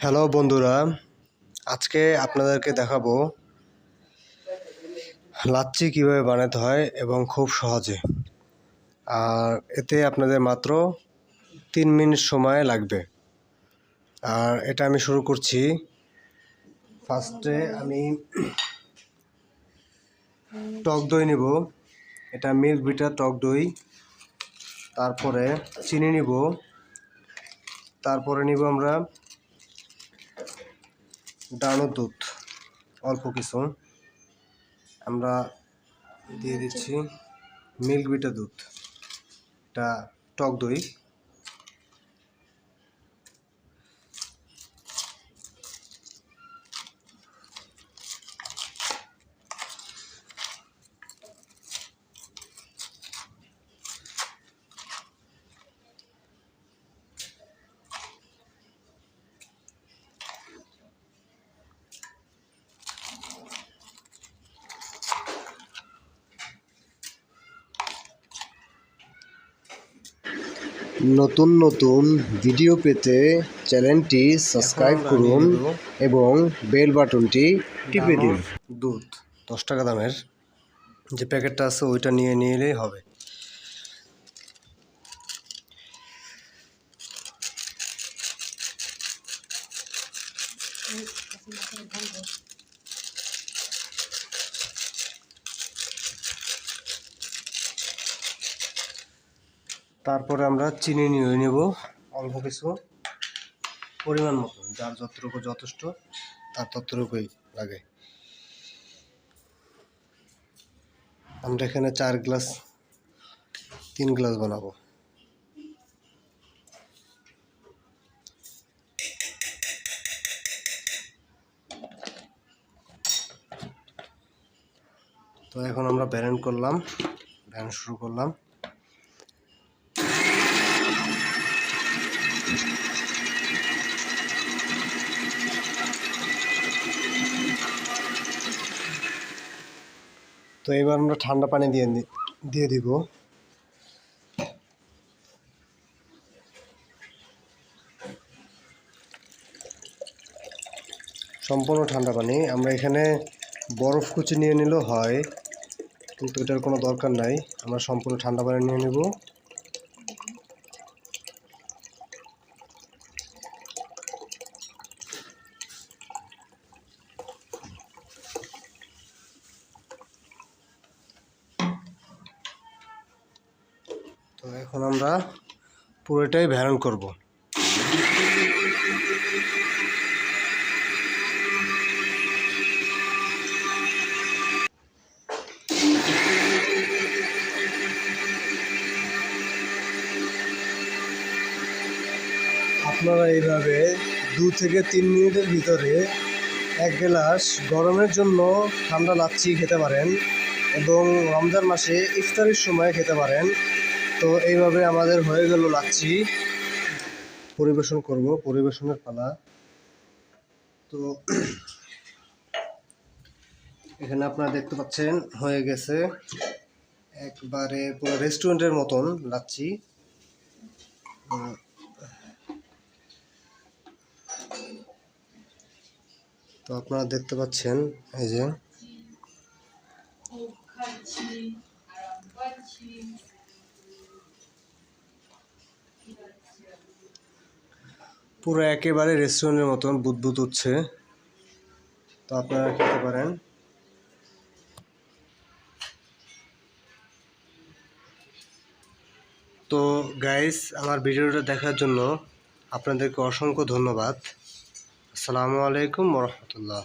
Hello বন্ধুরা, আজকে আপনাদেরকে দেখাবো লাচ্ছি কিভাবে বানাতে হয় এবং খুব সহজে। আর এতে আপনাদের মাত্র 3 মিনিট সময় লাগবে। আর এটা আমি শুরু করছি। ফার্স্টে আমি টক দই নেব, এটা মিল্ক বিটার টক দই। তারপরে চিনি নিব, তারপরে নিব আমরা ডানো দুধ, অল্প কিছু আমরা দিয়ে দিচ্ছি। মিল্ক বিটার দুধ, এটা টক দই। নতুন নতুন ভিডিও পেতে চ্যানেলটি সাবস্ক্রাইব করুন এবং বেল বাটনটি টিপে দিন। দুধ 10 টাকা দামের যে প্যাকেটটা আছে ওইটা নিয়ে নিলেই হবে। তারপরে আমরা চিনি নিয়ে নেব অল্প কিছু, পরিমাণ মতো, যার যতটুকু যথেষ্ট তার ততটুকুই লাগে। আমরা এখানে 3 গ্লাস বানাবো। তো এখন আমরা ব্লেন্ড শুরু করলাম। তো এবার আমরা ঠান্ডা পানি দিয়ে দিব। সম্পূর্ণ ঠান্ডা পানি। আমরা এখানে বরফ কুচি নিয়ে নিলেও হয়, কিন্তু এটার কোনো দরকার নাই। আমরা সম্পূর্ণ ঠান্ডা পানি নিয়ে নেব। তো এখন আমরা পুরোটাই ব্লেন্ড করব। আপনারা এইভাবে 2 থেকে 3 মিনিটের ভিতরে 1 গ্লাস গরমের জন্য ঠান্ডা লাচ্ছি খেতে পারেন এবং রমজান মাসে ইফতারের সময় খেতে পারেন। তো এইভাবে আমাদের হয়ে গেল লাচ্ছি। পরিবেশন করব, পরিবেশনের পালা। তো এখানে আপনারা দেখতে পাচ্ছেন হয়ে গেছে একবারে পুরো রেস্টুরেন্টের মতন লাচ্ছি। তো আপনারা দেখতে পাচ্ছেন এই যে পুরো একেবারে রেস্টুরেন্টের মতন বুদবুদ উঠছে। তো আপনারা খেতে পারেন। তো গাইস, আমার ভিডিওটা দেখার জন্য আপনাদেরকে অসংখ্য ধন্যবাদ। আসসালামু আলাইকুম ওয়া রাহমাতুল্লাহ।